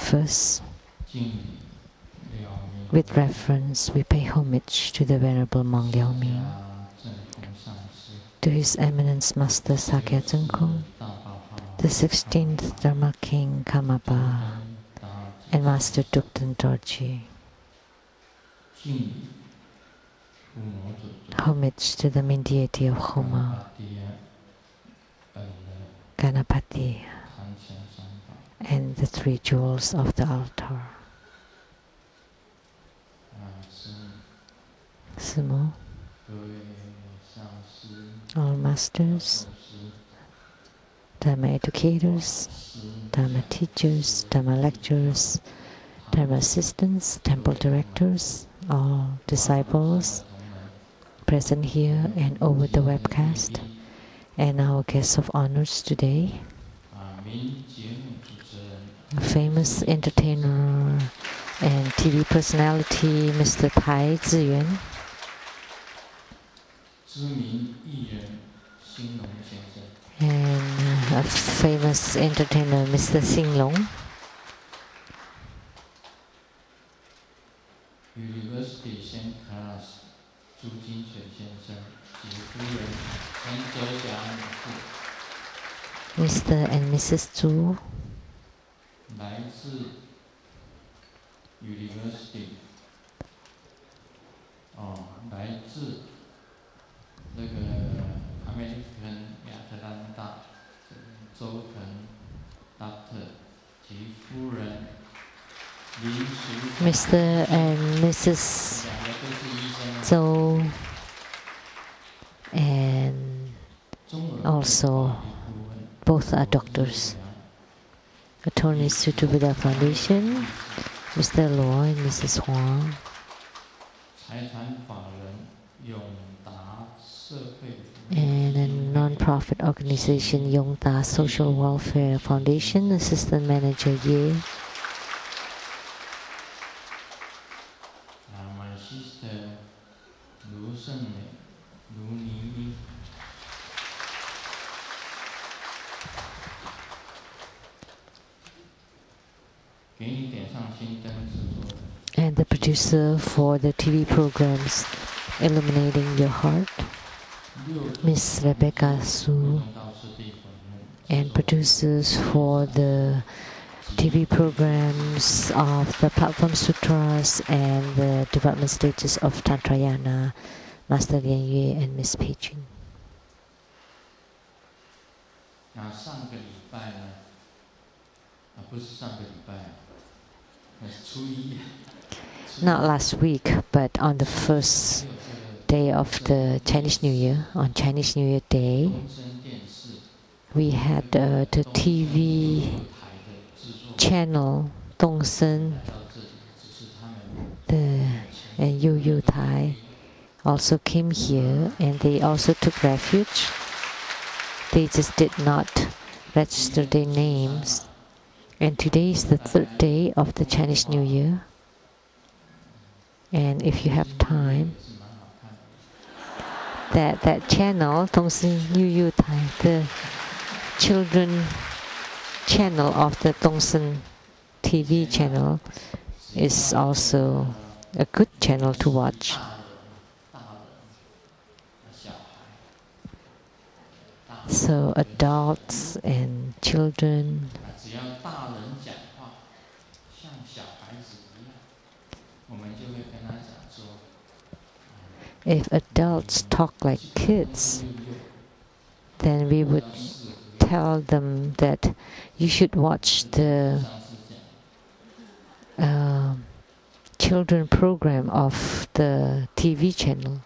First, with reverence, we pay homage to the Venerable Monk Liao Ming, to His Eminence Master Sakya Tseng, the 16th Dharma King Karmapa, and Master Tukten Dorji. Homage to the main deity of Homa, Ganapati, and the three jewels of the altar. Sumo, all masters, Dharma educators, Dharma teachers, Dharma lecturers, Dharma assistants, temple directors, all disciples present here and over the webcast, and our guests of honors today, a famous entertainer and TV personality, Mr. Tai Ziyuan, and a famous entertainer, Mr. Xinglong, Mr. and Mrs. Zhu, Mr. and Mrs. Zhou, and also both are doctors. Attorneys to True Buddha Foundation, Mr. Luo and Mrs. Huang, and a non-profit organization, Yongda Social Welfare Foundation, Assistant Manager Ye, and the producer for the TV programs Illuminating Your Heart, Miss Rebecca Su, and producers for the TV programs of the Platform Sutras and the development stages of Tantrayana, Master Lian and Miss Peijun. Not last week, but on the first day of the Chinese New Year, on Chinese New Year Day, we had the TV channel Dongsen, and Yu Yu Tai also came here, and they also took refuge. They just did not register their names. And today is the third day of the Chinese New Year. And if you have time, that channel, Dongsen Yu Yu Tai, the children channel of the Dongsen TV channel, is also a good channel to watch. So adults and children, if adults talk like kids, then we would tell them that you should watch the children program of the TV channel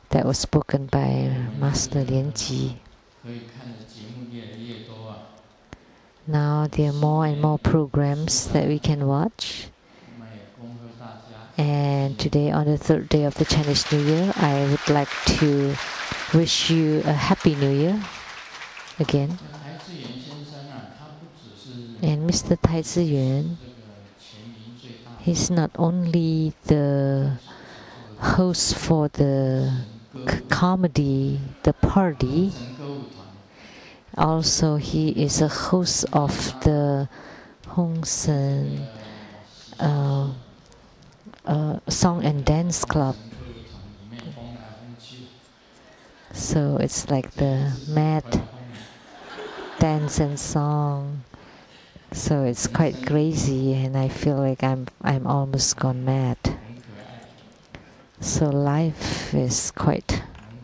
that was spoken by Master Lian Ji. Now there are more and more programs that we can watch. And today, on the third day of the Chinese New Year, I would like to wish you a Happy New Year again. And Mr. Tai Ziyuan, he's not only the host for the comedy, the party, also he is a host of the Hong Sen Song and Dance Club. So it's like the mad dance and song. So it's quite crazy, and I feel like I'm almost gone mad. So life is quite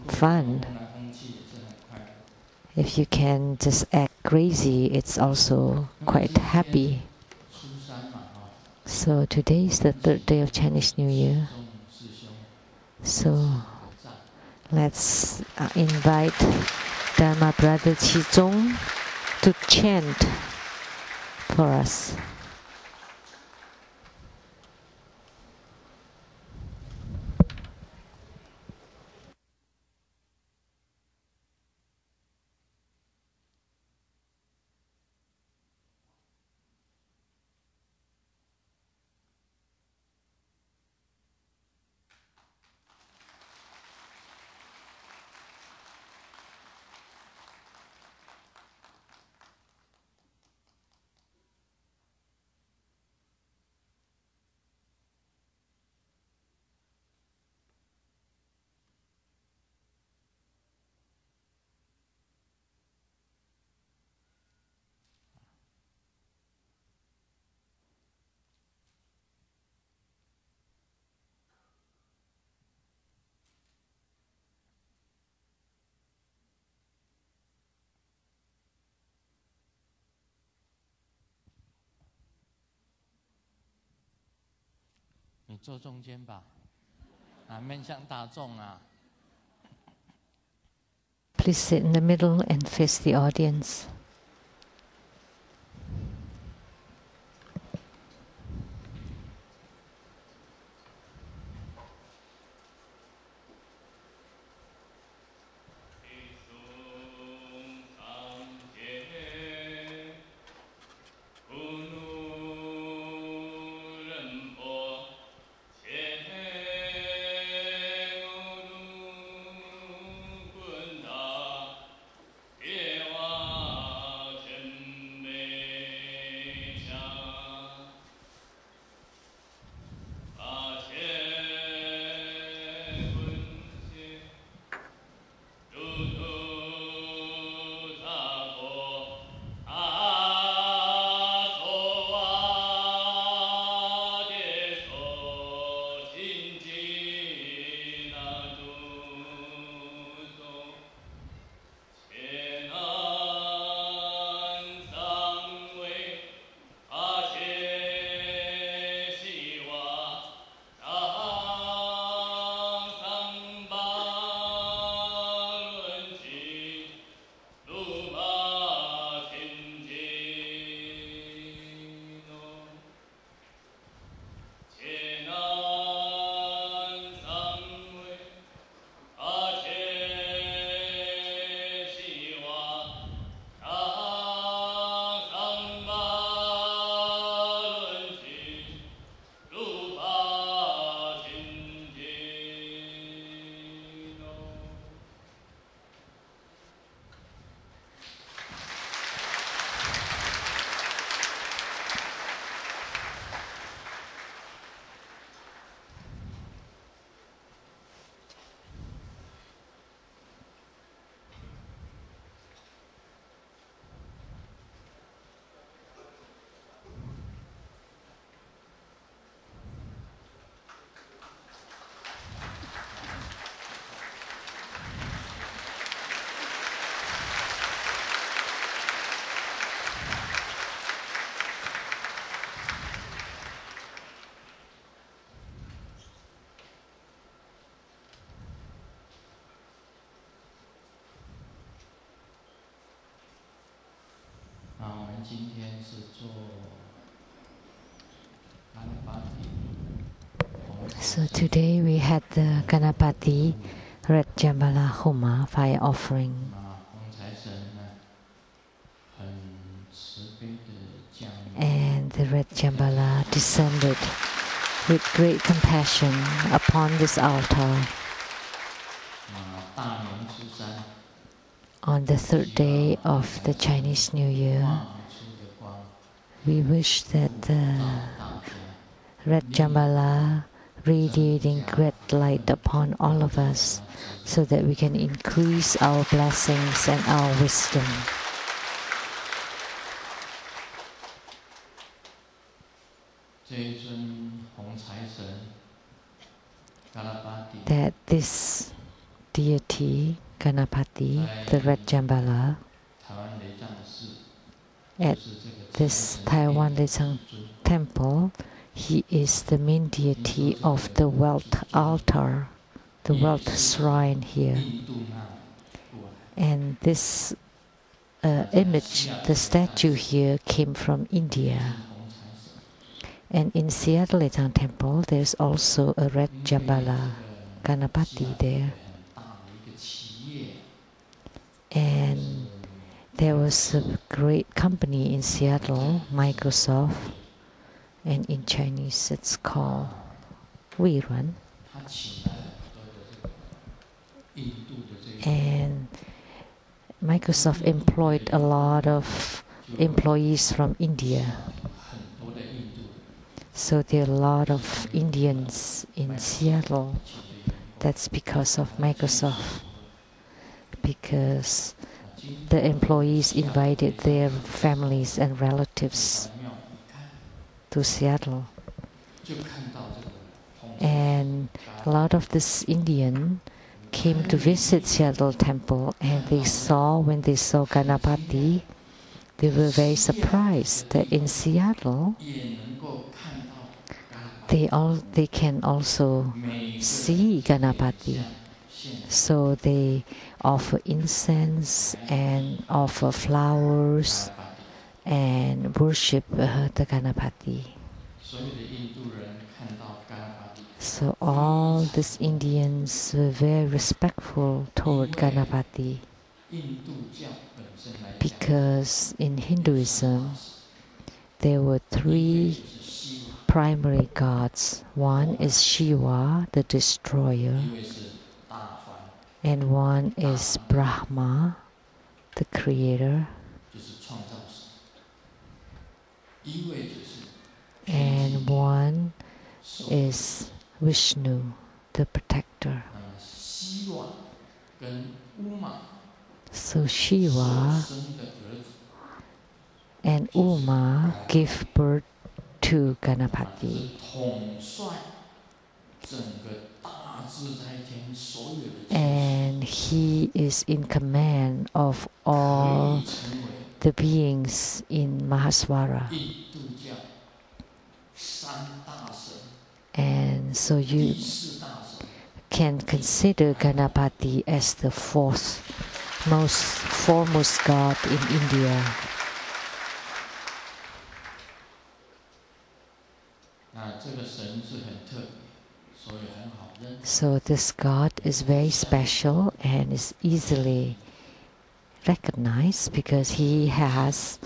fun. If you can just act crazy, it's also quite happy. So today is the third day of Chinese New Year. So let's invite Dharma brother Qizong to chant for us. Please sit in the middle and face the audience. So today we had the Ganapati Red Jambala Homa fire offering. And the Red Jambala descended with great compassion upon this altar on the third day of the Chinese New Year. we wish that the red Jambala radiating great light upon all of us, so that we can increase our blessings and our wisdom. That this deity, Ganapati, the red Jambala, at this Taiwan Lian temple, he is the main deity of the wealth altar, the wealth shrine here. And this image, the statue here, came from India. And in Seattle Lian temple, there's also a red Jambala, Ganapati there. And there was a great company in Seattle, Microsoft, and in Chinese it's called Weiran. And Microsoft employed a lot of employees from India. So there are a lot of Indians in Seattle. That's because of Microsoft. Because the employees invited their families and relatives to Seattle. And a lot of this Indian came to visit Seattle temple, and when they saw Ganapati, they were very surprised that in Seattle they can also see Ganapati. So they offer incense and offer flowers and worship the Ganapati. So all these Indians were very respectful toward Ganapati, because in Hinduism there were three primary gods. One is Shiva, the destroyer, and one is Brahma, the creator, and one is Vishnu, the protector. So Shiva and Uma give birth to Ganapati. And he is in command of all the beings in Mahaswara. And so you can consider Ganapati as the foremost god in India. So this god is very special and is easily recognized because he has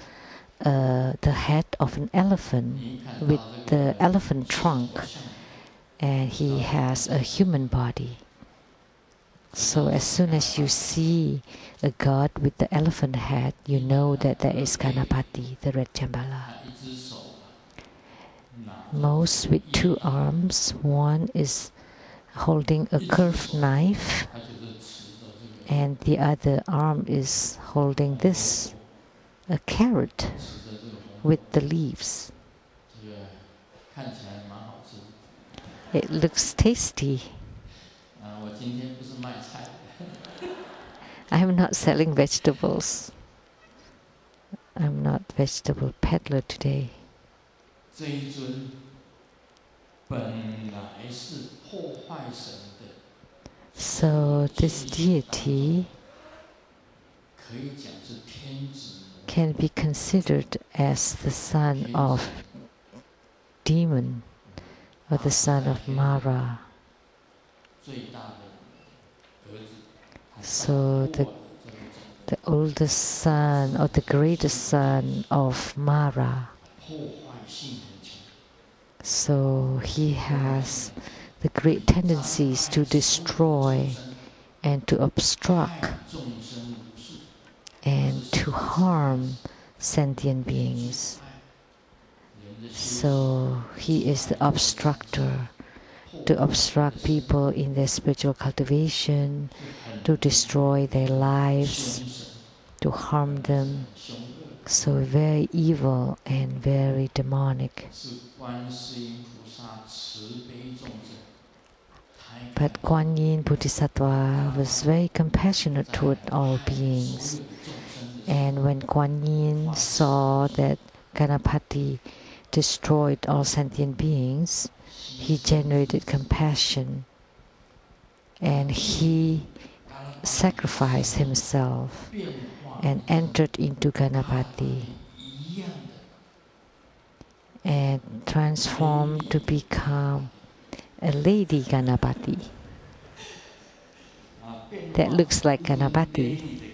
the head of an elephant with the elephant trunk, and he has a human body. So as soon as you see a god with the elephant head, you know that that is Ganapati, the red Jambala. Most with two arms. One is holding a curved knife, and the other arm is holding this, a carrot with the leaves. It looks tasty. I am not selling vegetables. I'm not vegetable peddler today. So this deity can be considered as the son of demon, or the son of Mara. So the oldest son or the greatest son of Mara. So he has the great tendencies to destroy and to obstruct and to harm sentient beings. So he is the obstructor, to obstruct people in their spiritual cultivation, to destroy their lives, to harm them. So very evil and very demonic. But Kuan Yin Bodhisattva was very compassionate toward all beings. And when Kuan Yin saw that Ganapati destroyed all sentient beings, he generated compassion and he sacrificed himself and entered into Ganapati and transformed to become a lady Ganapati that looks like Ganapati.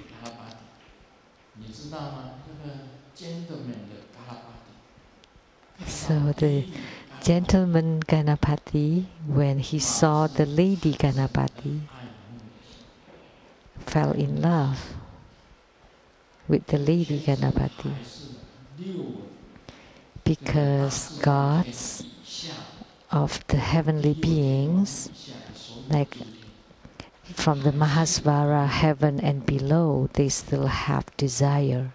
So the gentleman Ganapati, when he saw the lady Ganapati, fell in love with the lady Ganapati, because gods of the heavenly beings, like from the Mahasvara heaven and below, they still have desire.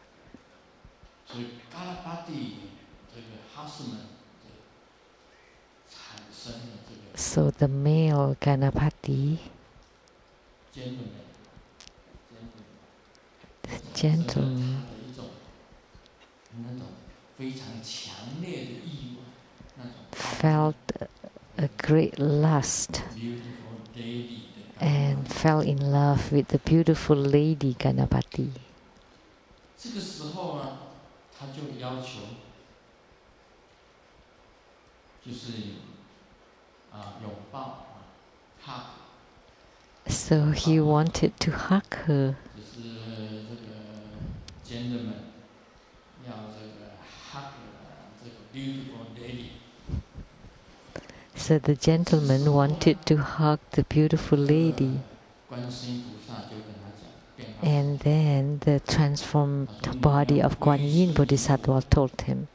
So the male Ganapati, the gentleman, felt a great lust and fell in love with the beautiful lady Ganapati. So he wanted to hug her. So the gentleman wanted to hug the beautiful lady. And then the transformed body of Kuan Yin Bodhisattva told him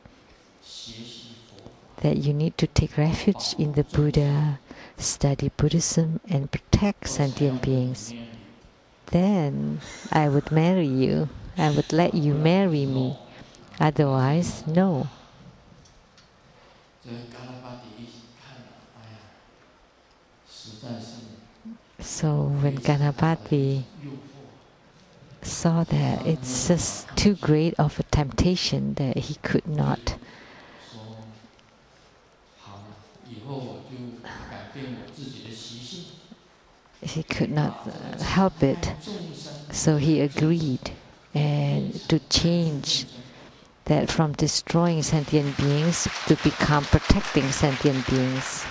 that you need to take refuge in the Buddha, study Buddhism, and protect sentient beings. Then I would marry you. I would let you marry me. Otherwise, no. So when Ganapati saw that it's just too great of a temptation that he could not help it, so he agreed and to change that from destroying sentient beings to become protecting sentient beings.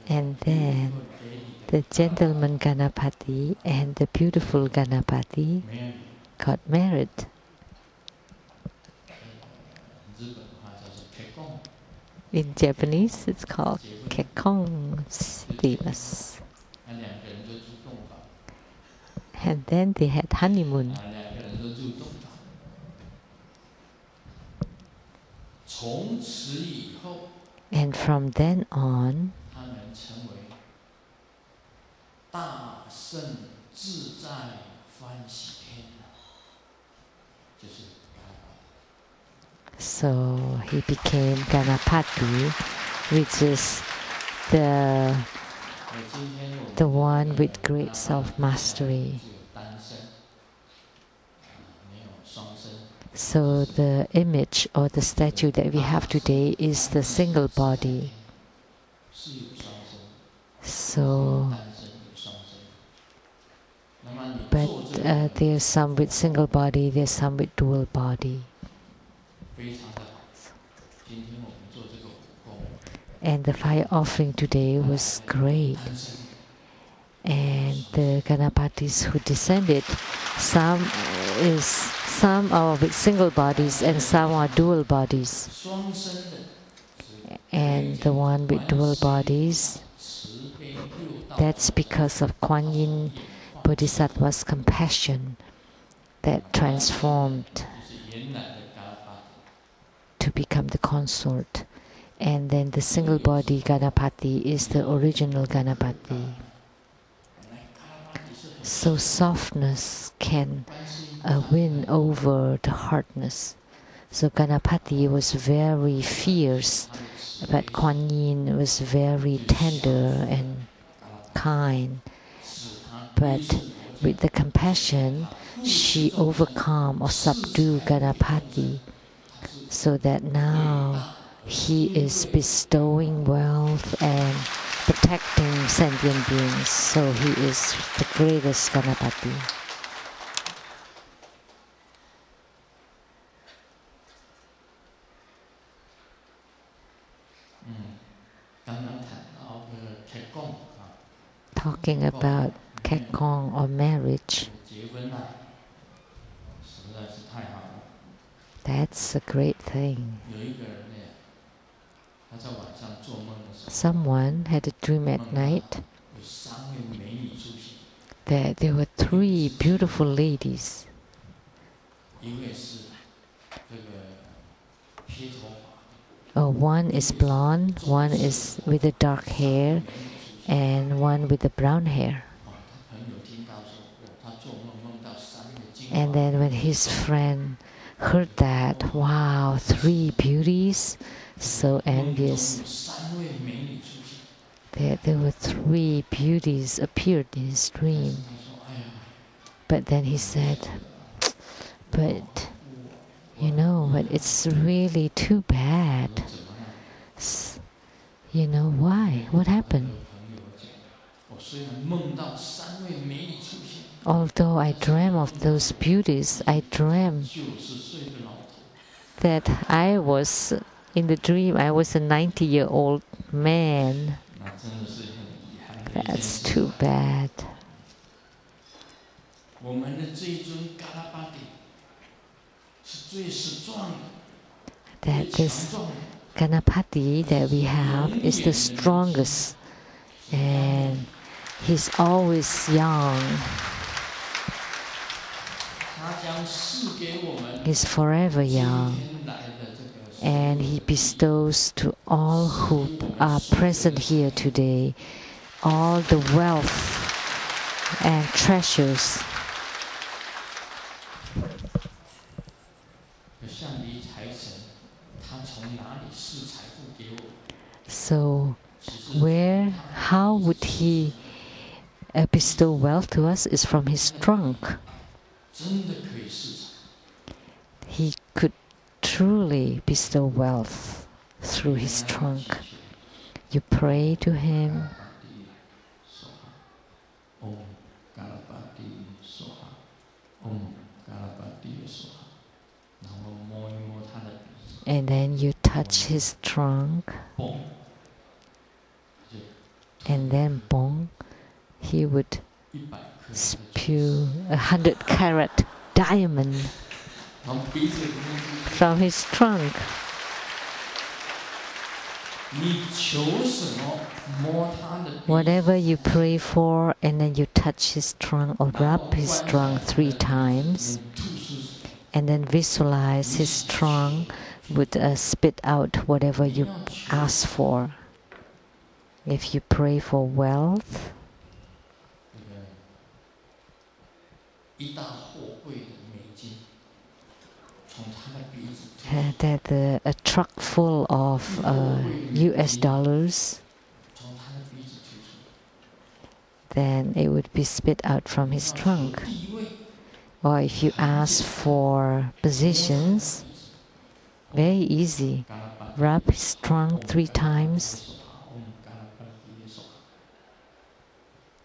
And then the gentleman Ganapati and the beautiful Ganapati got married. In Japanese, it's called kekkon shimasu. And then they had honeymoon. And from then on, so he became Ganapati, which is the one with great self-mastery. So the image or the statue that we have today is the single body. So, but there's some with single body, there's some with dual body. And the fire offering today was great. And the Ganapatis who descended, some are with single bodies and some are dual bodies. And the one with dual bodies, that's because of Kuan Yin Bodhisattva's compassion that transformed to become the consort. And then the single body Ganapati is the original Ganapati. So softness can win over the hardness. So Ganapati was very fierce, but Kuan Yin was very tender and kind. But with the compassion, she overcome or subdue Ganapati, so that now he is bestowing wealth and protecting sentient beings. So he is the greatest Ganapati. Talking about Kekong or marriage, that's a great thing. Someone had a dream at night that there were 3 beautiful ladies. One is blonde, one is with the dark hair, and one with the brown hair. And then when his friend heard that, wow, 3 beauties, so envious. There were 3 beauties appeared in his dream. But then he said, but you know, but it's really too bad. You know why? What happened? Although I dreamt of those beauties, I dreamt that I was, in the dream, I was a 90-year-old man. That's too bad. That this Ganapati that we have is the strongest, and he's always young. He's forever young, and he bestows to all who are present here today all the wealth and treasures. So, how would he bestow wealth to us? Is from his trunk. He could truly bestow wealth through his trunk. You pray to him. And then you touch his trunk. And then, bong, he would spew 100-carat diamond from his trunk. Whatever you pray for, and then you touch his trunk or rub his trunk 3 times, and then visualize his trunk would spit out whatever you ask for. If you pray for wealth, that a truck full of US dollars, then it would be spit out from his trunk. Or if you ask for positions, very easy. Rub his trunk 3 times.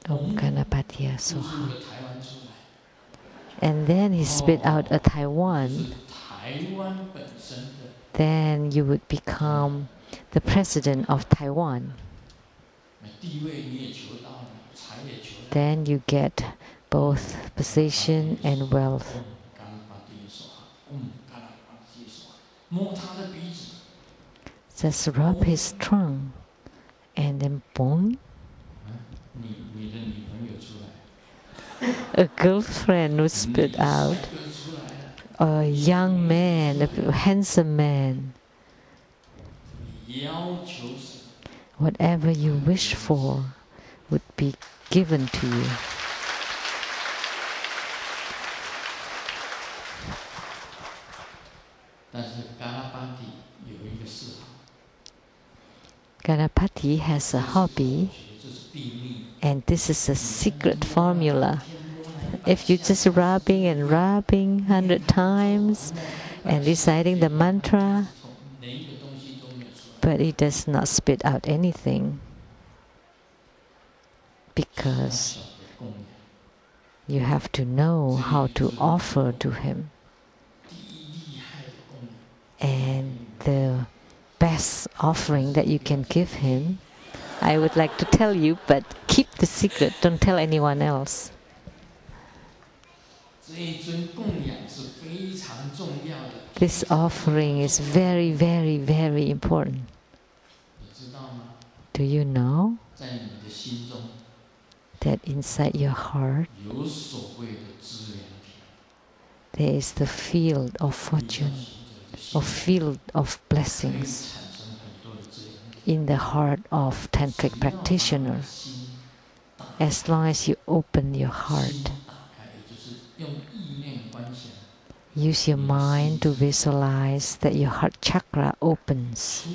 Om Ganapatiya Soha. And then he spit out a Taiwan. Then you would become the president of Taiwan. Then you get both position and wealth. Just rub his trunk and then boom. A girlfriend would spit out. a young man, a handsome man. Whatever you wish for would be given to you. Ganapati has a hobby, and this is a secret formula. If you just rubbing and rubbing 100 times and reciting the mantra, but it does not spit out anything, because you have to know how to offer to him. And the best offering that you can give him, I would like to tell you, but keep the secret, don't tell anyone else. This offering is very, very, very important. Do you know that inside your heart there is the field of fortune, or field of blessings in the heart of tantric practitioner? As long as you open your heart, use your mind to visualize that your heart chakra opens,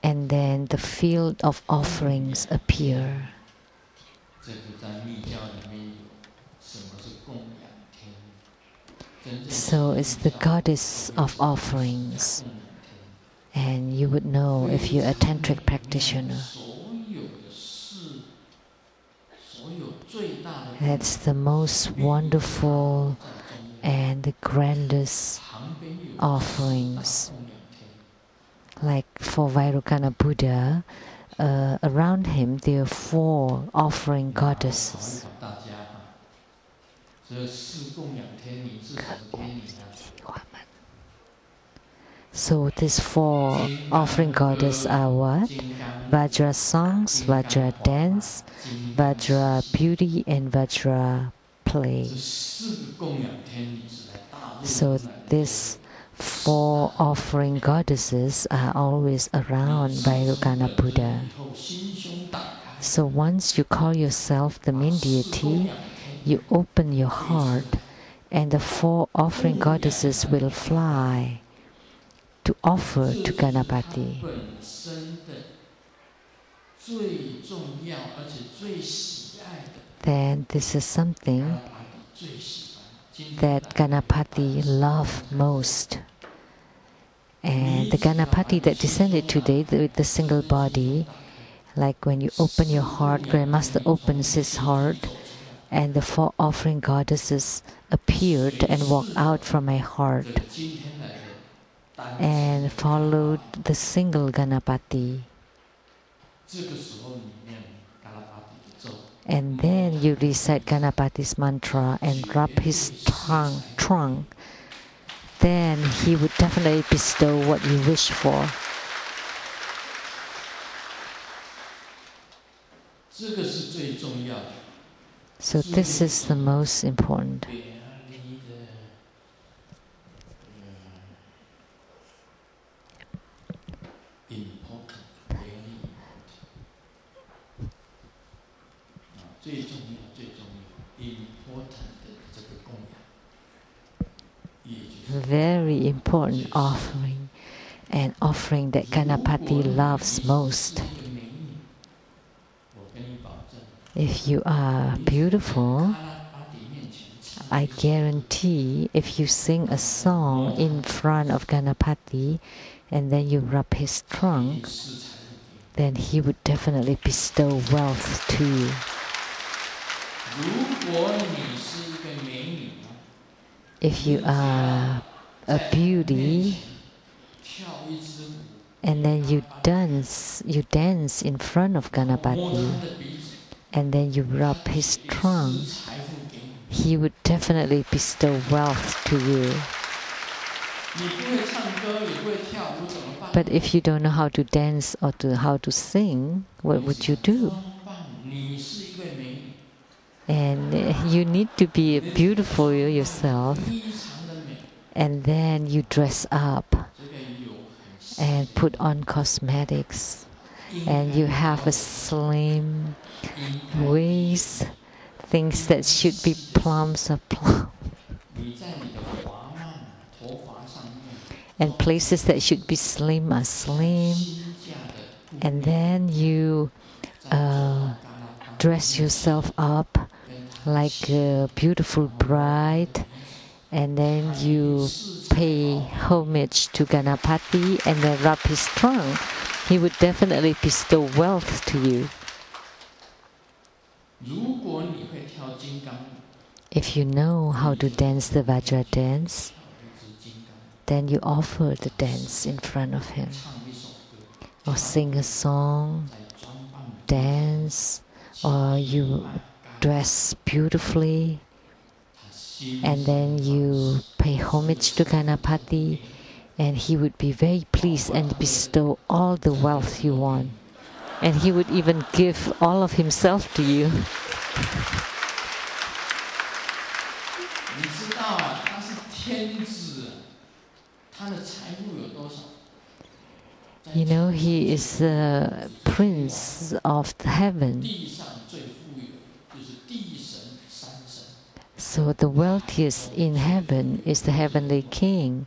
and then the field of offerings appear. So it's the goddess of offerings, and you would know if you're a tantric practitioner. That's the most wonderful and the grandest offerings. Like for Vajrayana Buddha, around him there are 4 offering goddesses. So these 4 offering goddesses are what? Vajra songs, Vajra dance, Vajra beauty, and Vajra play. So these 4 offering goddesses are always around Vajrayana Buddha. So once you call yourself the main deity, you open your heart, and the 4 offering goddesses will fly to offer to Ganapati. Then this is something that Ganapati loves most. And the Ganapati that descended today with the single body, like when you open your heart, Grandmaster opens his heart, and the 4 offering goddesses appeared and walked out from my heart and followed the single Ganapati. And then you recite Ganapati's mantra and rub his trunk. Then he would definitely bestow what you wish for. So this is the most important. Very important offering, an offering that Ganapati loves most. If you are beautiful, I guarantee if you sing a song in front of Ganapati and then you rub his trunk, then he would definitely bestow wealth to you. If you are a beauty and then you dance in front of Ganapati and then you rub his trunk, he would definitely bestow wealth to you. But if you don't know how to dance or how to sing, what would you do? And you need to be beautiful yourself. And then you dress up and put on cosmetics. And you have a slim waist, things that should be plums are plump. And places that should be slim are slim. And then you dress yourself up like a beautiful bride. And then you pay homage to Ganapati and then rub his trunk. He would definitely bestow wealth to you. If you know how to dance the Vajra dance, then you offer the dance in front of him. Or sing a song, dance, or you dress beautifully, and then you pay homage to Ganapati, and he would be very pleased and bestow all the wealth you want. And he would even give all of himself to you. You know, he is the prince of heaven. So the wealthiest in heaven is the heavenly king.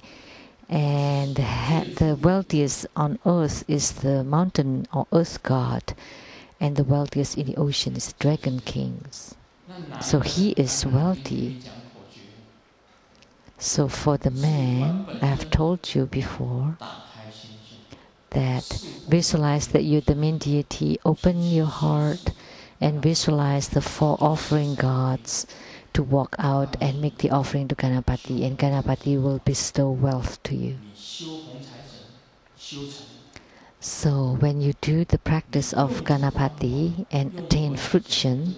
And the wealthiest on earth is the mountain or earth god. And the wealthiest in the ocean is the dragon kings. So he is wealthy. So for the man, I have told you before, that visualize that you're the main deity, open your heart and visualize the 4 offering gods to walk out and make the offering to Ganapati, and Ganapati will bestow wealth to you. So when you do the practice of Ganapati and attain fruition,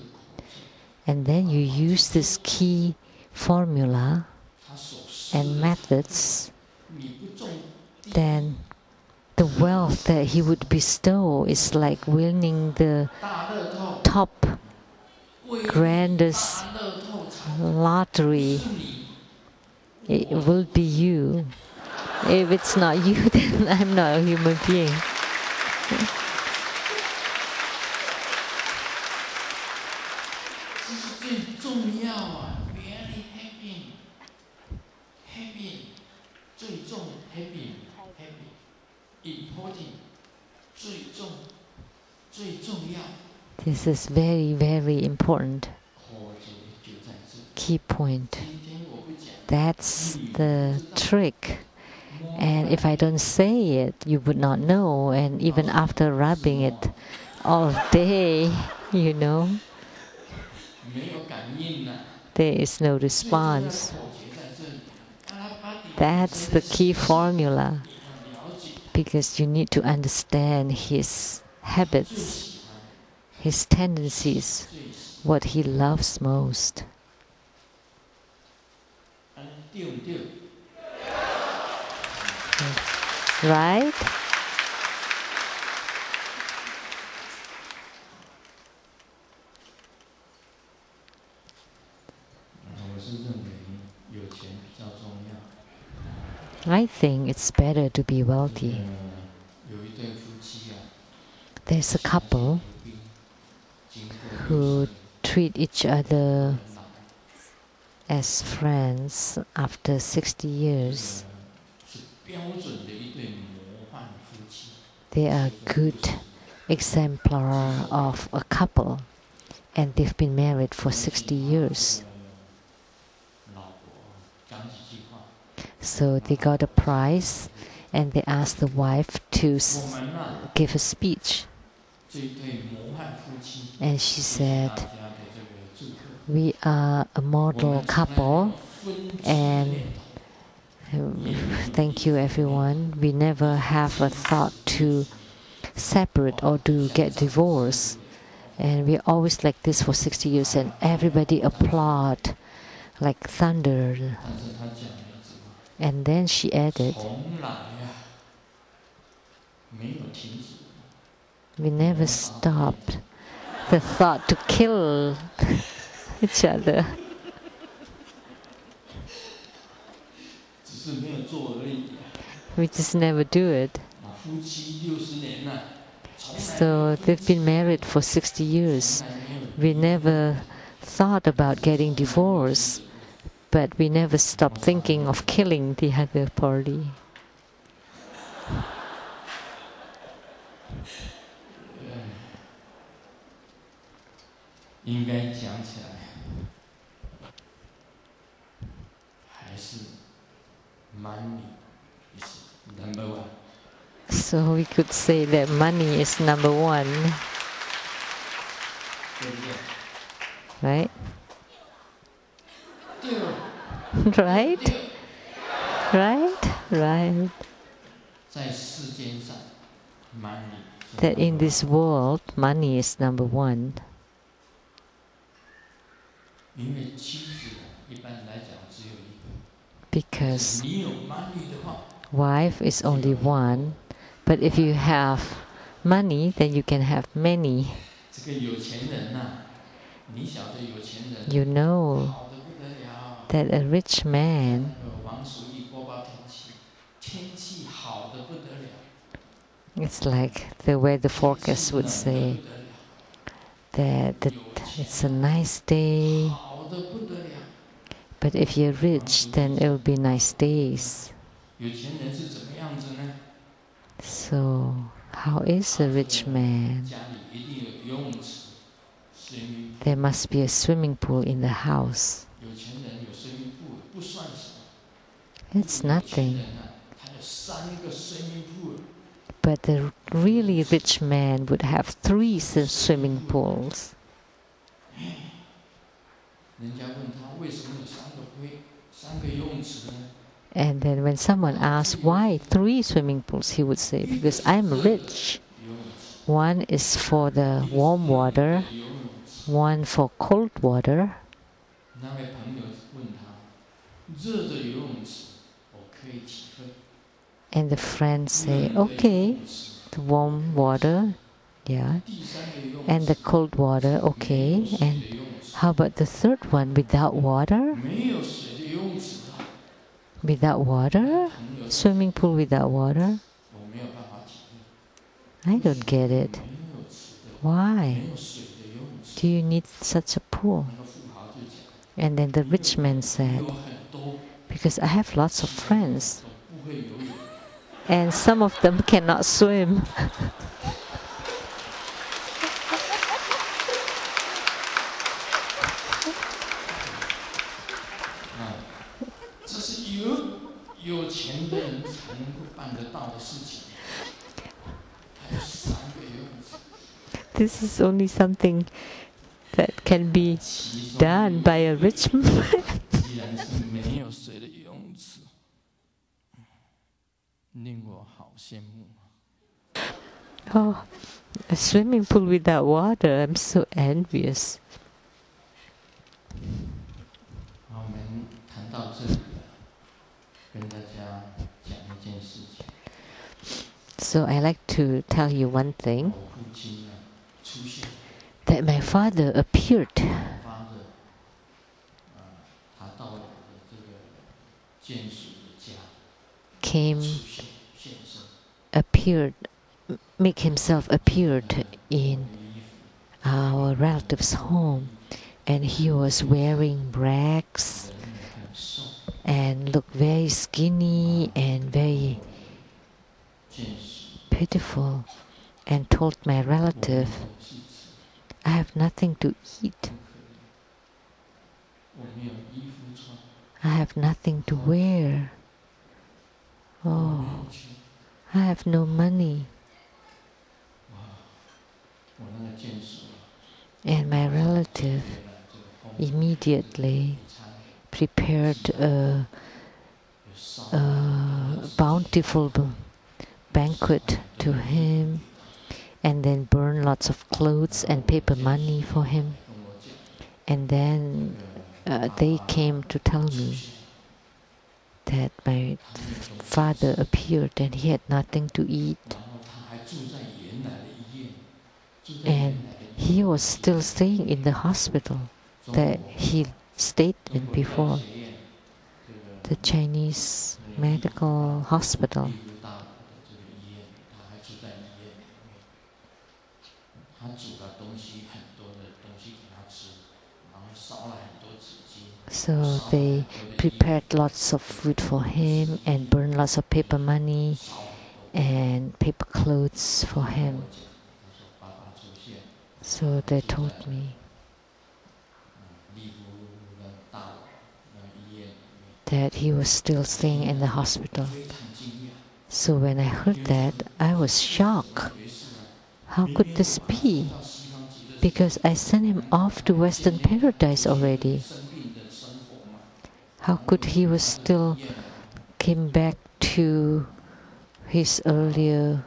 and then you use this key formula and methods, then the wealth that he would bestow is like winning the top grandest lottery. It will be you. If it's not you, then I'm not a human being. This is very, very important. Key point. That's the trick. And if I don't say it, you would not know. And even after rubbing it all day, you know, there is no response. That's the key formula. Because you need to understand his habits, his tendencies, what he loves most. Right? I think it's better to be wealthy. There's a couple who treat each other as friends after 60 years. They are good exemplar of a couple, and they've been married for 60 years. So they got a prize, and they asked the wife to give a speech. And she said, "We are a model couple, and thank you everyone. We never have a thought to separate or to get divorced. And we're always like this for 60 years, and everybody applaud like thunder." And then she added, "We never stopped the thought to kill each other. We just never do it. So they've been married for 60 years. We never thought about getting divorced, but we never stopped thinking of killing the other party. So we could say that money is number one, right? Right? Right. That in this world, money is number one. Because wife is only one, but if you have money, then you can have many. You know that a rich man, it's like the weather forecast would say that it's a nice day, but if you're rich, then it'll be nice days. So, how is a rich man? There must be a swimming pool in the house. It's nothing. But the really rich man would have 3 swimming pools. And then when someone asks why 3 swimming pools, he would say, because I'm rich. One is for the warm water, one for cold water. And the friends say, okay, the warm water, yeah, and the cold water, okay, and how about the third one, without water? Without water? Swimming pool without water? I don't get it. Why do you need such a pool? And then the rich man said, because I have lots of friends, and some of them cannot swim. This is only something that can be done by a rich man. Oh, a swimming pool without water, I'm so envious. So I like to tell you one thing, that my father appeared. Make himself appeared in our relative's home, and he was wearing rags and looked very skinny and very pitiful, and told my relative, I have nothing to eat. I have nothing to wear. Oh, I have no money. And my relative immediately prepared a bountiful banquet to him, and then burned lots of clothes and paper money for him. And then they came to tell me that my father appeared and he had nothing to eat. And he was still staying in the hospital that he stated before. The Chinese medical hospital. So they prepared lots of food for him and burned lots of paper money and paper clothes for him. So they told me that he was still staying in the hospital. So when I heard that, I was shocked. How could this be? Because I sent him off to Western paradise already. How could he was still came back to his earlier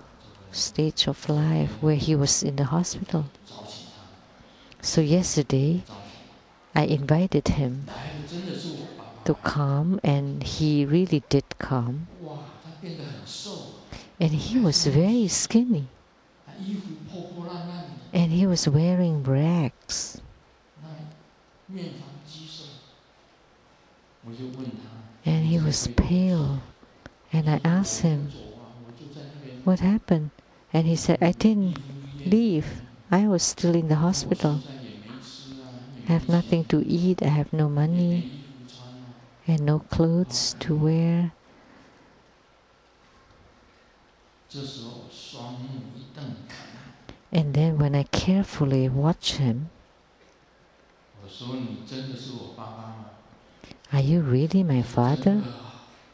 stage of life where he was in the hospital? So yesterday, I invited him to come, and he really did come. And he was very skinny. And he was wearing rags. And he was pale. And I asked him, what happened? And he said, I didn't leave. I was still in the hospital. I have nothing to eat. I have no money and no clothes to wear. And then when I carefully watched him, are you really my father?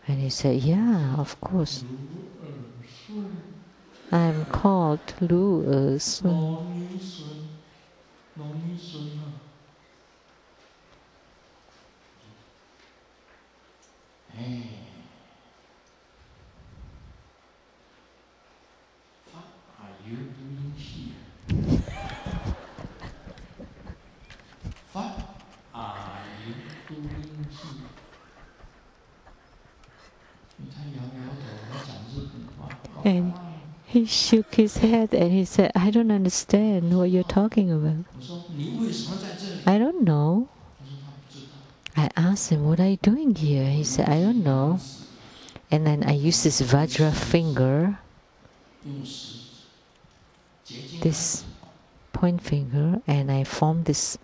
And he said, yeah, of course. I'm called Lu Sun. What are you doing here? What are you doing here? And he shook his head and he said, I don't understand what you're talking about. I don't know. I asked him, what are you doing here? He said, I don't know. And then I used this Vajra finger, this point finger, and I formed this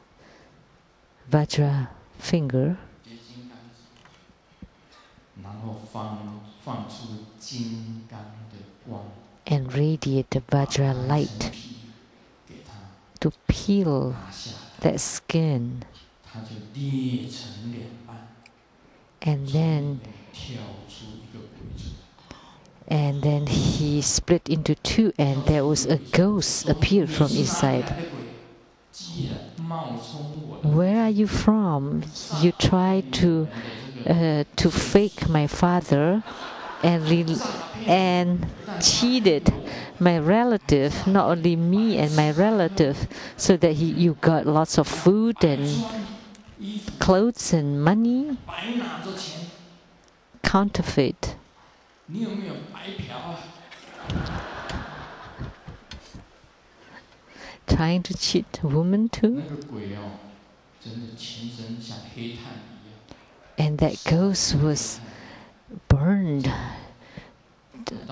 Vajra finger. And radiate the Vajra light to peel that skin. And then he split into two, and there was a ghost appeared from inside. Where are you from? You tried to fake my father and cheated my relative, not only me and my relative, so that you got lots of food and clothes and money. Counterfeit. Trying to cheat a woman too. And that ghost was burned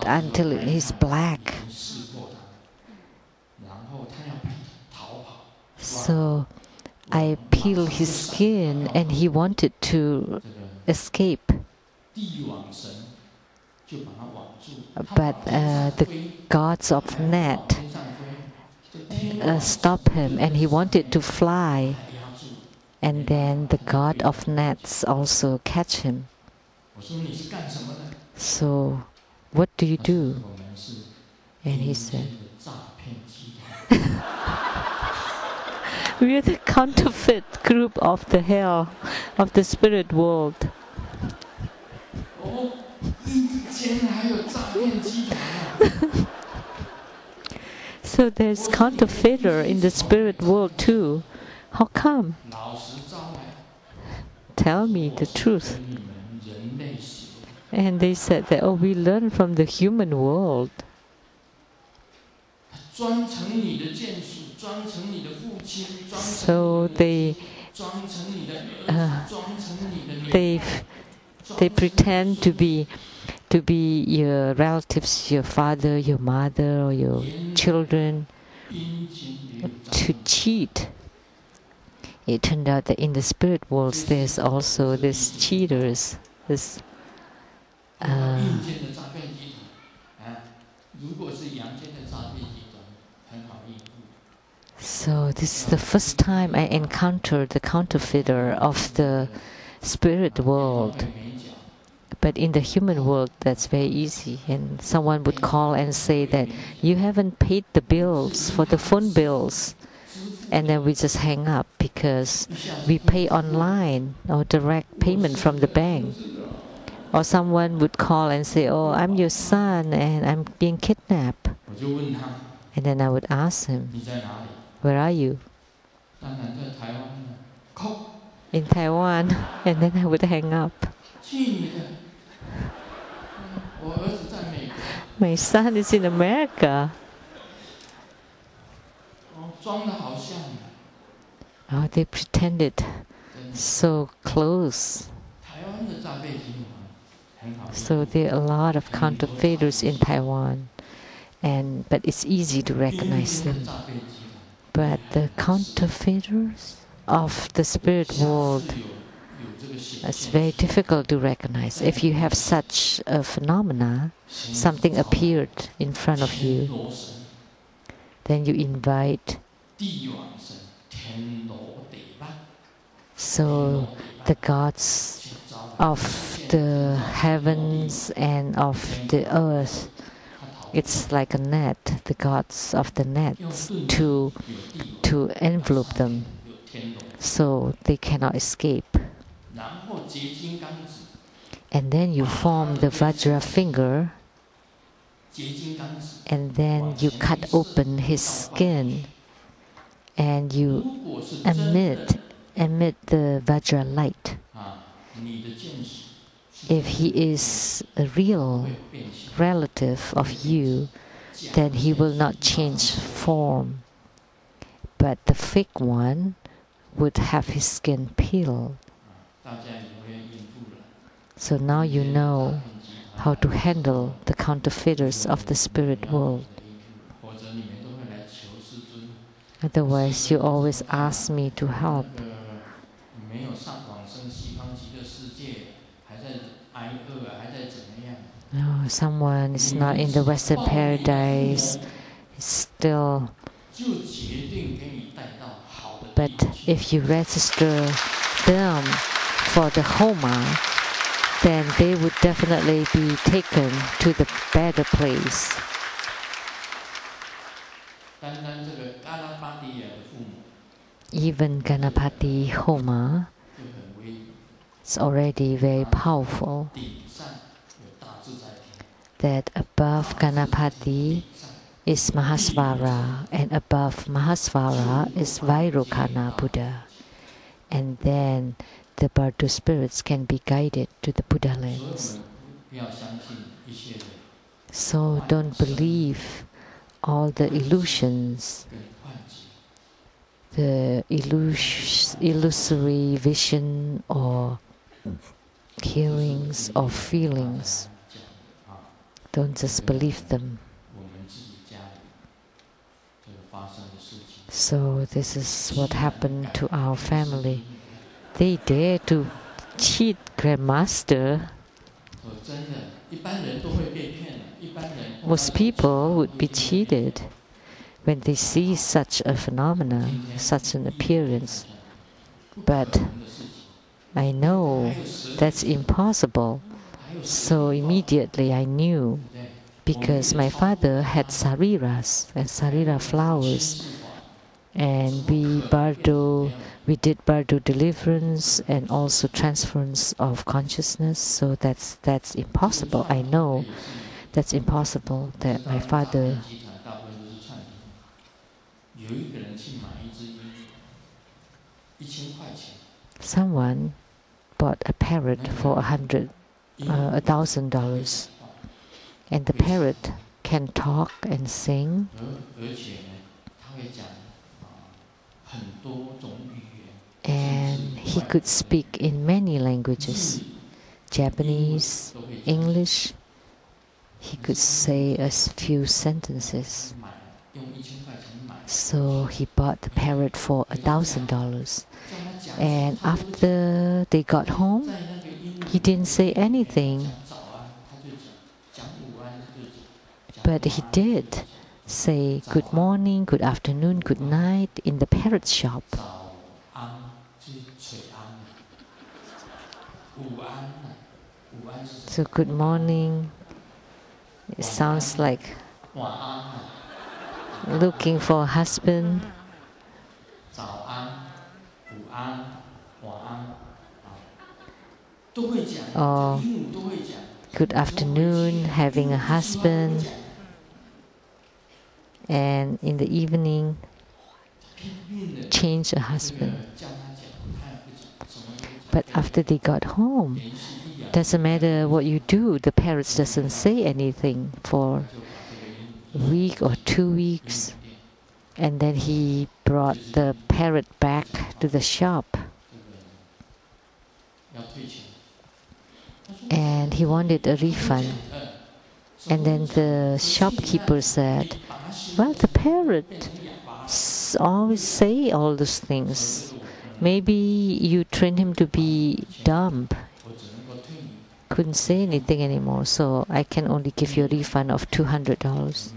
until it is black. So I peeled his skin and he wanted to escape. But the gods of Nat stopped him and he wanted to fly. And then the god of Nats also catch him. So, what do you do? And he said, we are the counterfeit group of the hell, of the spirit world. So there's counterfeiter in the spirit world too. How come? Tell me the truth. And they said that, oh, we learn from the human world. So they they pretend to be your relatives, your father, your mother, or your children, to cheat. It turned out that in the spirit worlds there's also these cheaters, this so this is the first time I encountered the counterfeiter of the spirit world. But in the human world, that's very easy. And someone would call and say that you haven't paid the bills for the phone bills. And then we just hang up because we pay online or direct payment from the bank. Or someone would call and say, oh, I'm your son and I'm being kidnapped. And then I would ask him, where are you? In Taiwan. And then I would hang up. My son is in America. Oh, they pretended so close. So there are a lot of counterfeiters in Taiwan, but it's easy to recognize them. But the counterfeiters of the spirit world, it's very difficult to recognize. If you have such a phenomena, something appeared in front of you, then you invite. So the gods of the heavens and of the earth, it's like a net, the gods of the nets, to envelop them, so they cannot escape. And then you form the Vajra finger, and then you cut open his skin, and you emit the Vajra light. If he is a real relative of you, then he will not change form. But the fake one would have his skin peeled. So now you know how to handle the counterfeiters of the spirit world. Otherwise, you always ask me to help. No, someone is not in the Western paradise, still. But if you register them for the Homa, then they would definitely be taken to the better place. Even Ganapati Homa is already very powerful. That above Ganapati is Mahasvara, and above Mahasvara is Vairocana Buddha. And then the Bardo spirits can be guided to the Buddha lands. So don't believe all the illusions, the illusory vision or hearings or feelings. Don't just believe them. So this is what happened to our family. They dare to cheat Grandmaster. Most people would be cheated when they see such a phenomenon, such an appearance. But I know that's impossible. So immediately I knew, because my father had sariras and sarira flowers, and we did bardo deliverance and also transference of consciousness. So that's impossible. I know that's impossible. That my father. Someone bought a parrot for $1,000, and the parrot can talk and sing, And he could speak in many languages. Japanese, English. He could say a few sentences. So he bought the parrot for $1,000. And after they got home, he didn't say anything. But he did say good morning, good afternoon, good night in the parrot shop. So good morning, it sounds like looking for a husband. Or good afternoon, having a husband. And in the evening, change a husband. But after they got home, doesn't matter what you do, the parrot doesn't say anything for a week or 2 weeks. And then he brought the parrot back to the shop. And he wanted a refund. And then the shopkeeper said, well, the parrot always say all those things. Maybe you trained him to be dumb. Couldn't say anything anymore, so I can only give you a refund of $200.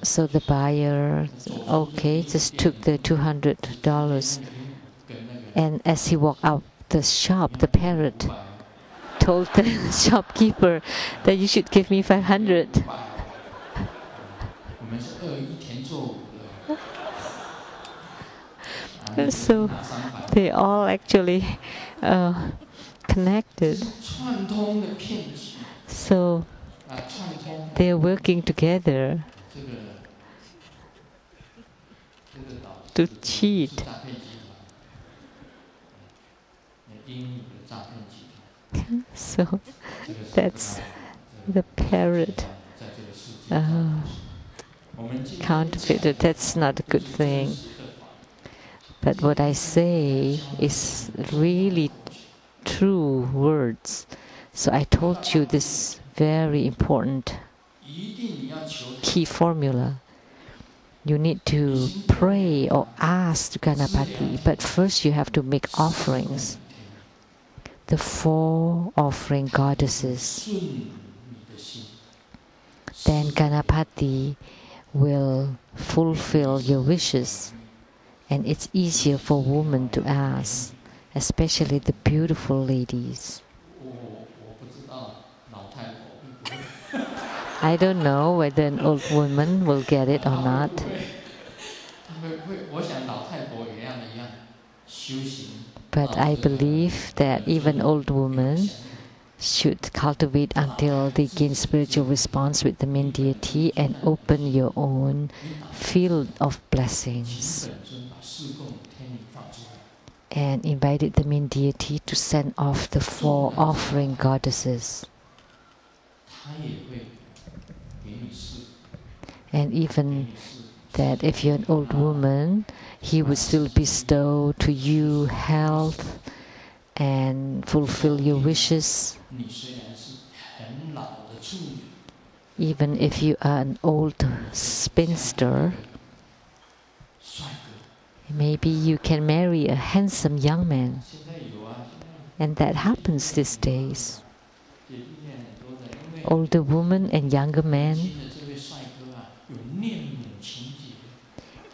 So the buyer, okay, just took the $200. And as he walked out the shop, the parrot told the shopkeeper that you should give me $500. So they all actually connected. So they're working together to cheat. So that's the parrot counterfeiter. That's not a good thing. But what I say is really true words. So I told you this very important key formula. You need to pray or ask to Ganapati, but first you have to make offerings. The 4 offering goddesses. Then Ganapati will fulfill your wishes. And it's easier for women to ask, especially the beautiful ladies. I don't know whether an old woman will get it or not. But I believe that even old women should cultivate until they gain spiritual response with the main deity and open your own field of blessings. And invited the main deity to send off the 4 offering goddesses. And even that if you're an old woman, he would still bestow to you health and fulfill your wishes. Even if you are an old spinster, maybe you can marry a handsome young man. And that happens these days. Older women and younger men.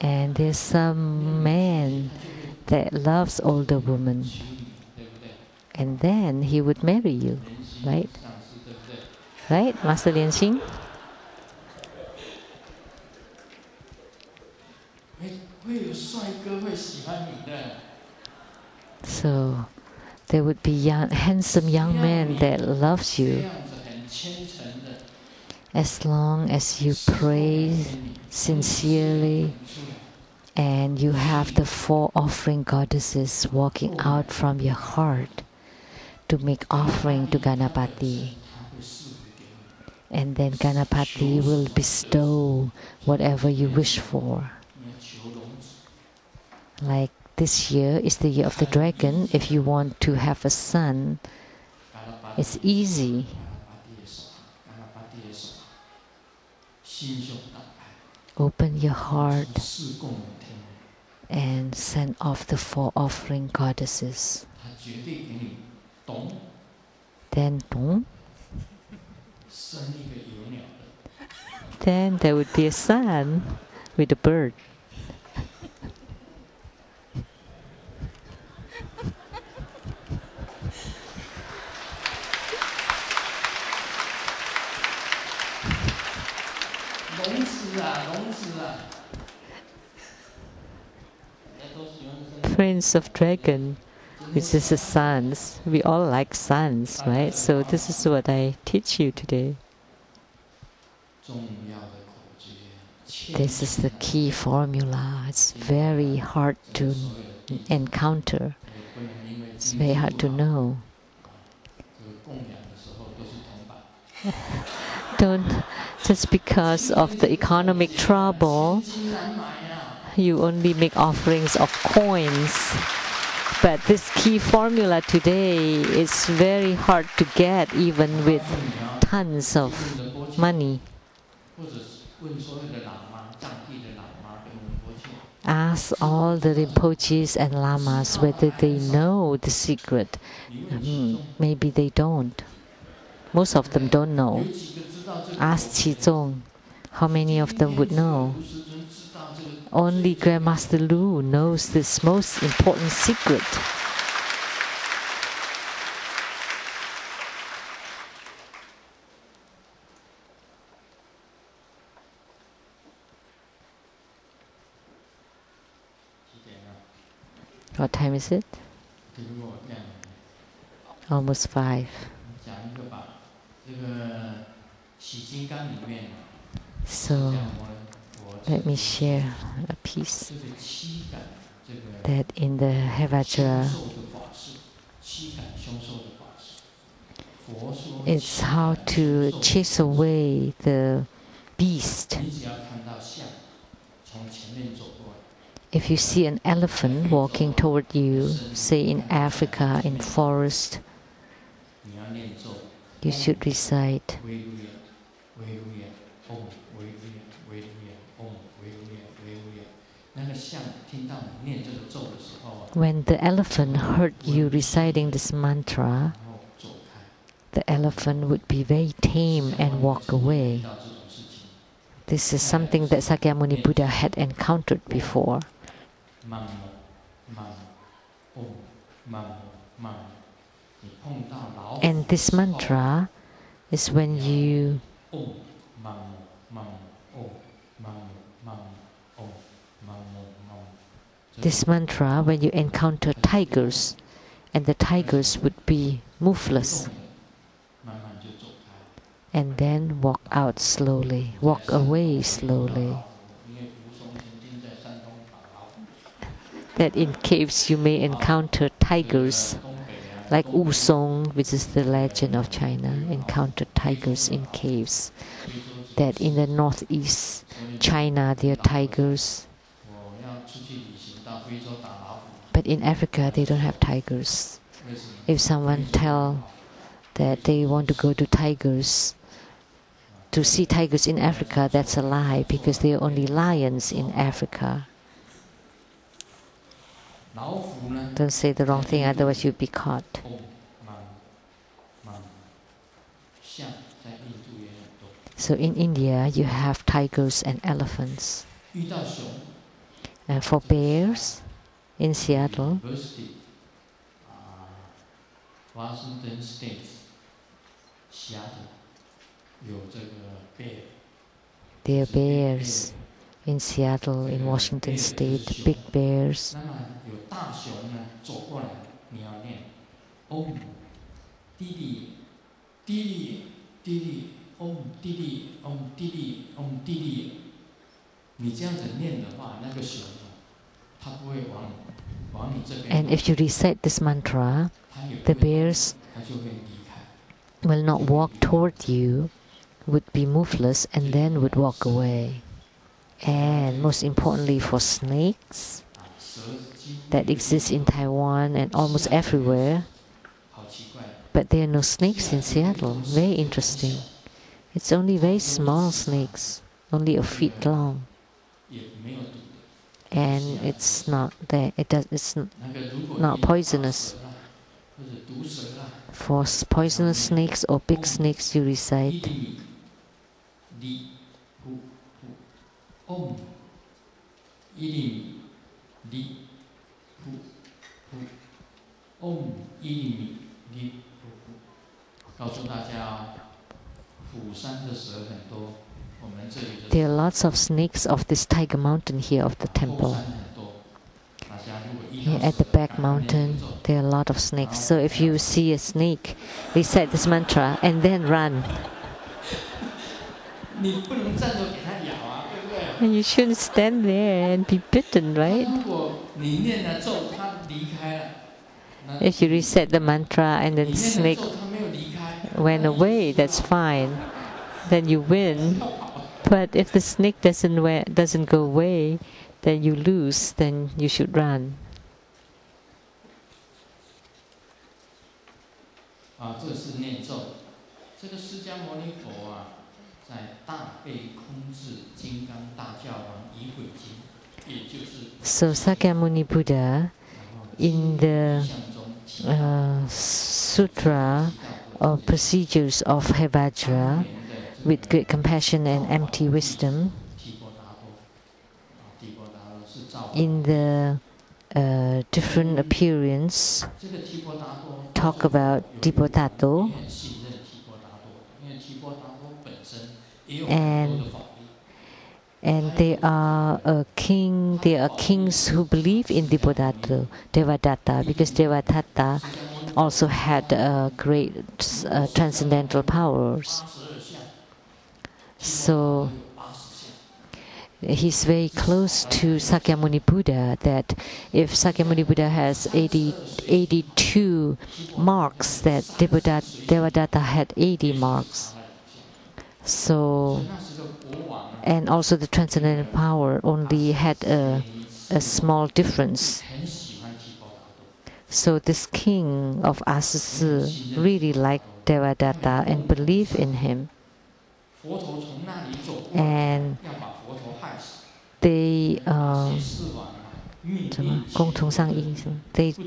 And there's some man that loves older women. And then he would marry you, right? Right, Master Lian Xing? So there would be handsome young man that loves you. As long as you pray sincerely and you have the 4 offering goddesses walking out from your heart to make offering to Ganapati. And then Ganapati will bestow whatever you wish for. Like this year is the year of the dragon. If you want to have a son, it's easy. Open your heart and send off the 4 offering goddesses. Then there would be a son with a bird. Prince of Dragon, which is the sons. We all like sons, right? So this is what I teach you today. This is the key formula. It's very hard to encounter. It's very hard to know. Don't, just because of the economic trouble, you only make offerings of coins. But this key formula today is very hard to get, even with tons of money. Ask all the Rinpoches and Lamas whether they know the secret. Maybe they don't. Most of them don't know. Ask Qizong. How many of them would know? Only Grandmaster Lu knows this most important secret. What time is it? Almost 5. So let me share a piece that in the Hevajra, it's how to chase away the beast. If you see an elephant walking toward you, say in Africa, in forest, you should recite when the elephant heard you reciting this mantra, the elephant would be very tame and walk away. This is something that Sakyamuni Buddha had encountered before. And this mantra is when you encounter tigers, and the tigers would be moveless, and then walk out slowly, walk away slowly. That in caves you may encounter tigers, like Wusong, which is the legend of China, encountered tigers in caves. That in the northeast China there are tigers. But in Africa they don't have tigers. If someone tell that they want to go to see tigers in Africa, that's a lie, because there are only lions in Africa. Don't say the wrong thing, otherwise you'll be caught. So in India you have tigers and elephants. And for bears, in Seattle, Washington State, Seattle, there are bears in Seattle, in Washington State, big bears. And if you recite this mantra, the bears will not walk toward you, would be moveless, and then would walk away. And most importantly, for snakes, that exists in Taiwan and almost everywhere. But there are no snakes in Seattle. Very interesting. It's only very small snakes, only a feet long. And it's not there. It's not poisonous. For poisonous snakes or big snakes, you recite there are lots of snakes of this tiger mountain here of the temple. Here at the back mountain, there are a lot of snakes. So if you see a snake, recite this mantra and then run. And you shouldn't stand there and be bitten, right? If you reset the mantra and then the snake went away, that's fine. Then you win. But if the snake doesn't go away, then you lose. Then you should run. 这是念咒。这个释迦牟尼佛啊，在《大悲空智金刚大教王仪轨经》，也就是 So Sakyamuni Buddha, in the Sutra of Procedures of Hevajra, with great compassion and empty wisdom, in the different appearance, talk about Dipotato, and they are kings who believe in Dipotato, Devadatta, because Devadatta also had great transcendental powers. So he's very close to Sakyamuni Buddha, that if Sakyamuni Buddha has 82 marks, that Devadatta had 80 marks. So, and also the transcendental power only had a small difference. So this king of Asasi really liked Devadatta and believed in him. And they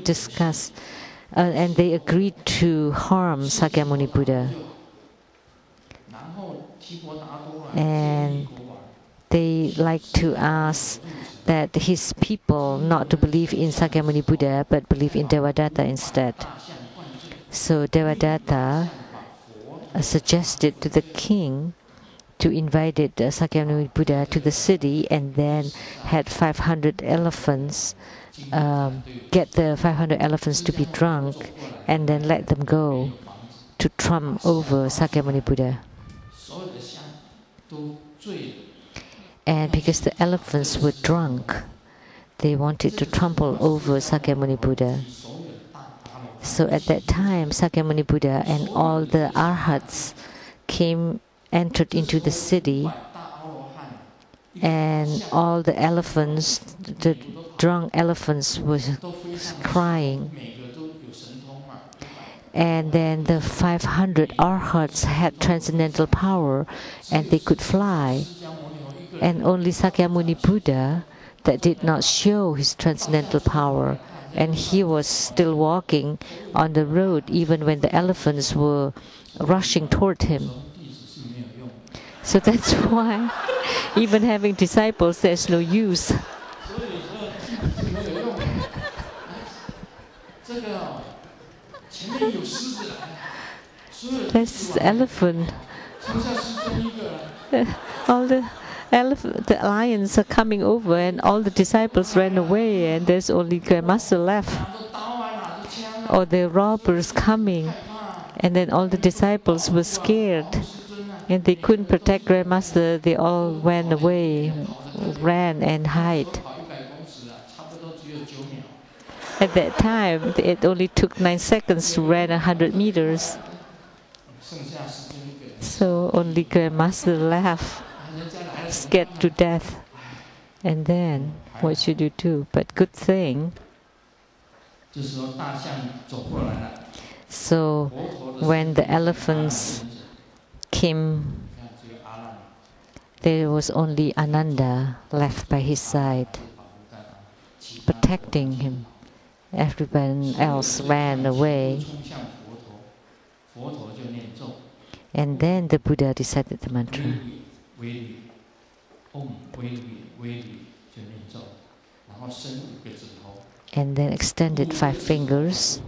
discussed and they agreed to harm Sakyamuni Buddha. And they like to ask that his people not to believe in Sakyamuni Buddha but believe in Devadatta instead. So Devadatta suggested to the king to invite Sakyamuni Buddha to the city and then had 500 elephants, get the 500 elephants to be drunk and then let them go to trump over Sakyamuni Buddha. And because the elephants were drunk, they wanted to trample over Sakyamuni Buddha. So at that time, Sakyamuni Buddha and all the arhats entered into the city, and all the elephants, the drunk elephants, were crying. And then the 500 arhats had transcendental power, and they could fly. And only Sakyamuni Buddha that did not show his transcendental power, and he was still walking on the road even when the elephants were rushing toward him. So that's why even having disciples, there's no use. This elephant. All the lions are coming over, and all the disciples ran away, and there's only Grandmaster left. Or the robbers coming, and then all the disciples were scared, and they couldn't protect Grandmaster. They all ran away, ran and hid. At that time, it only took 9 seconds to run 100 meters. So only Grandmaster left, scared to death. And then, what should you do? But good thing, So when the elephants came, there was only Ananda left by his side, protecting him. Everyone else ran away. And then the Buddha recited the mantra. And then extended 5 fingers.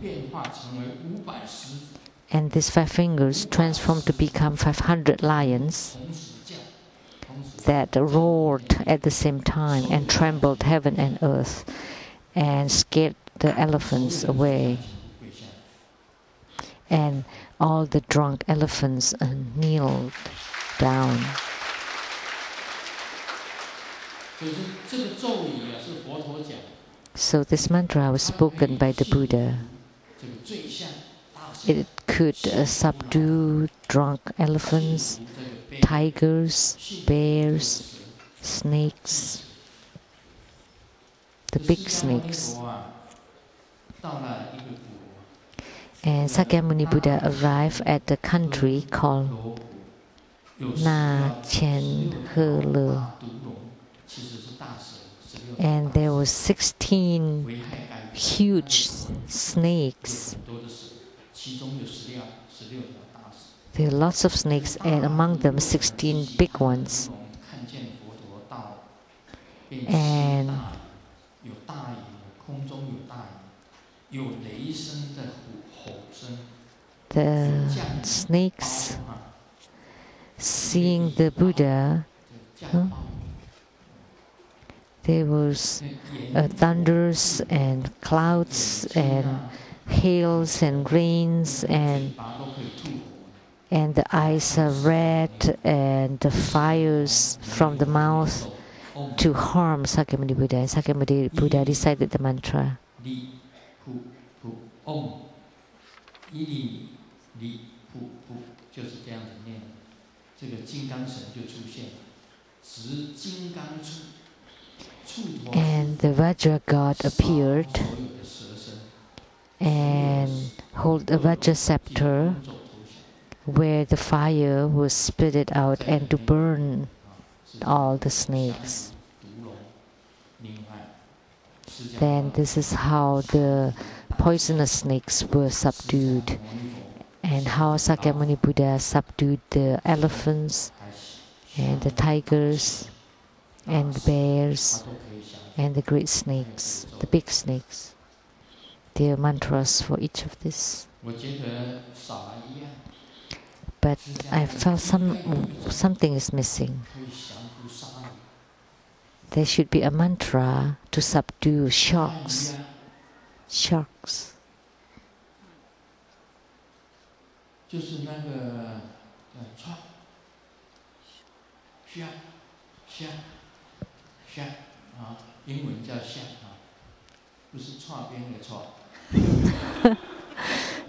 And these 5 fingers transformed to become 500 lions that roared at the same time and trembled heaven and earth and scared the elephants away. And all the drunk elephants kneeled down. So this mantra was spoken by the Buddha. It could subdue drunk elephants, tigers, bears, snakes, the big snakes. And Sakyamuni Buddha arrived at a country called Na Chen He Le. And there were 16 huge snakes. There are lots of snakes, and among them 16 big ones. And the snakes, seeing the Buddha, there was thunders and clouds and hails and rains, and the eyes are red, and the fires from the mouth to harm Sakyamuni Buddha. And Sakyamuni Buddha recited the mantra. And the Vajra god appeared and hold a Vajra scepter where the fire was spitted out and to burn all the snakes. Then this is how the poisonous snakes were subdued, and how Sakyamuni Buddha subdued the elephants and the tigers and the bears and the great snakes, the big snakes. There are mantras for each of this. But I felt something is missing. There should be a mantra to subdue sharks. Sharks.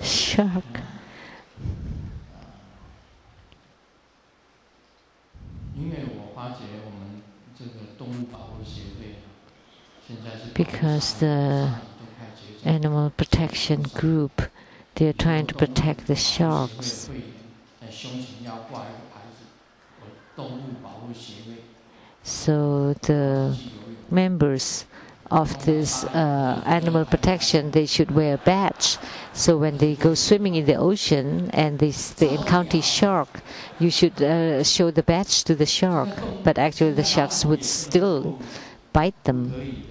Shark. Because the animal protection group, they are trying to protect the sharks. So the members of this animal protection, they should wear a badge. So when they go swimming in the ocean and they encounter shark, you should show the badge to the shark. But actually the sharks would still bite them.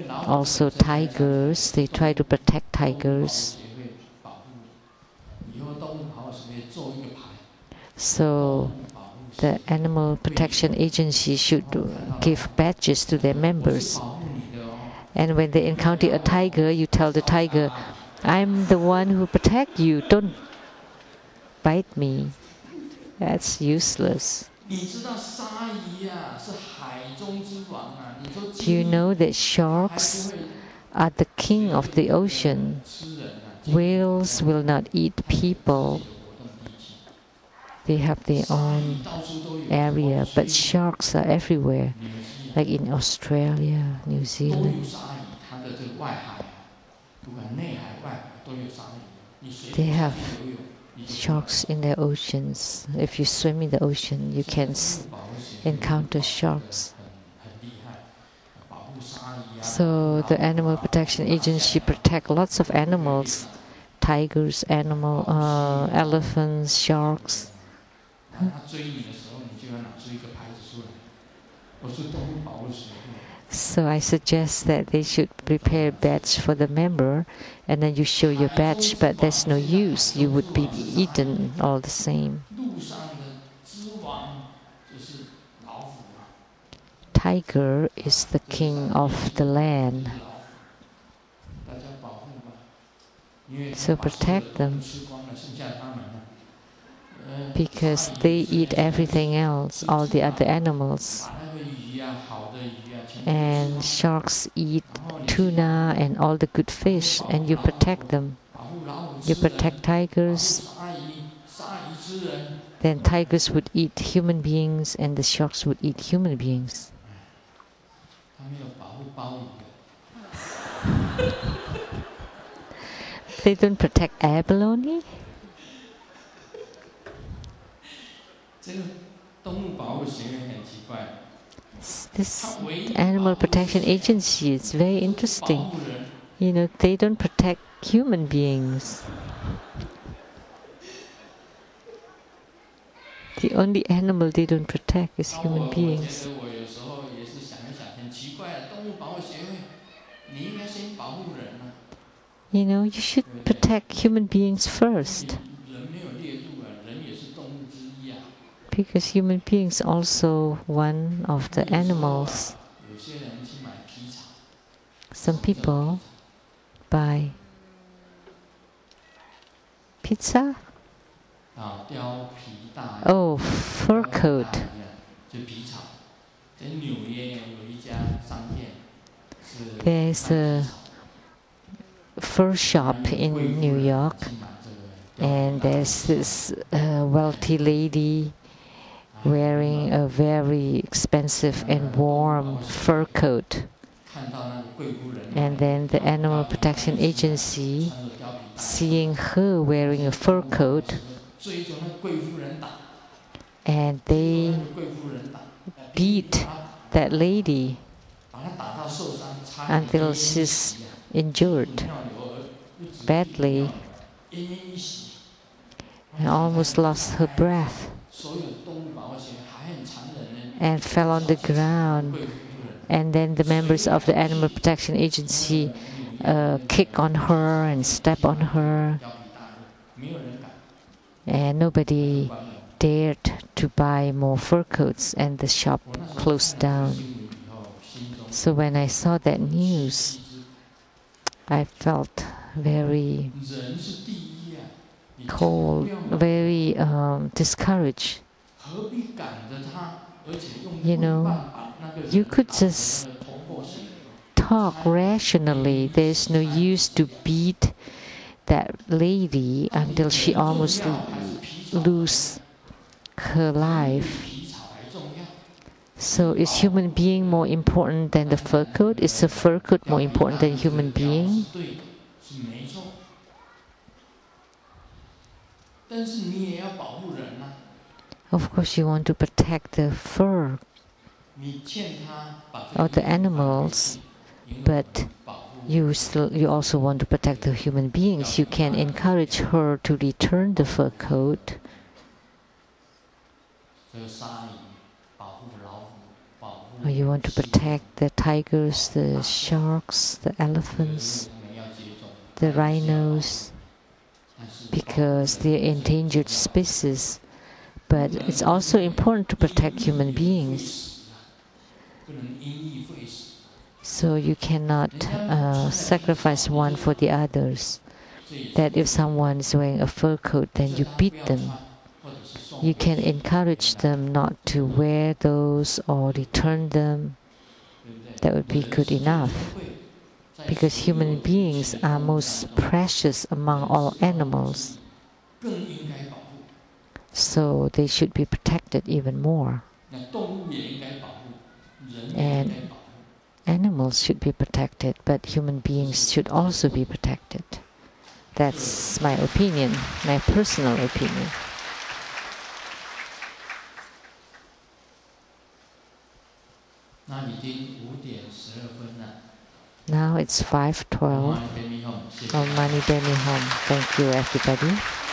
Also tigers, they try to protect tigers. So the animal protection agency should give badges to their members. And when they encounter a tiger, you tell the tiger, I'm the one who protect you, don't bite me. That's useless. Do you know that sharks are the king of the ocean? Whales will not eat people. They have their own area, but sharks are everywhere, like in Australia, New Zealand. They have sharks in their oceans. If you swim in the ocean, you can encounter sharks. So the Animal Protection Agency protect lots of animals, tigers, elephants, sharks. So I suggest that they should prepare a badge for the member, and then you show your badge, but there's no use. You would be eaten all the same. Tiger is the king of the land. So protect them, because they eat everything else, all the other animals. And sharks eat tuna and all the good fish, and you protect them. You protect tigers. Then tigers would eat human beings, and the sharks would eat human beings. They don't protect abalone? This Animal Protection Agency is very interesting. You know, they don't protect human beings. The only animal they don't protect is human beings. You know, you should protect human beings first, because human beings are also one of the animals. Some people buy pizza? Oh, fur coat. There's a fur shop in New York, and there's this wealthy lady wearing a very expensive and warm fur coat. And then the Animal Protection Agency, seeing her wearing a fur coat, and they beat that lady until she's injured badly and almost lost her breath and fell on the ground. And then the members of the Animal Protection Agency kick on her and step on her, and nobody dared to buy more fur coats, and the shop closed down. So when I saw that news, I felt very cold, very discouraged. You know, you could just talk rationally. There's no use to beat that lady until she almost lose her life. So is human being more important than the fur coat? Is the fur coat more important than human being? Of course you want to protect the fur of the animals, but you also want to protect the human beings. You can encourage her to return the fur coat. Or you want to protect the tigers, the sharks, the elephants, the rhinos, because they're endangered species. But it's also important to protect human beings. So you cannot sacrifice one for the others. That if someone is wearing a fur coat, then you beat them. You can encourage them not to wear those or return them. That would be good enough. Because human beings are most precious among all animals. So they should be protected even more. And animals should be protected, but human beings should also be protected. That's my opinion, my personal opinion. Now it's 5:12. Om Mani Padme Hum. Thank you, everybody.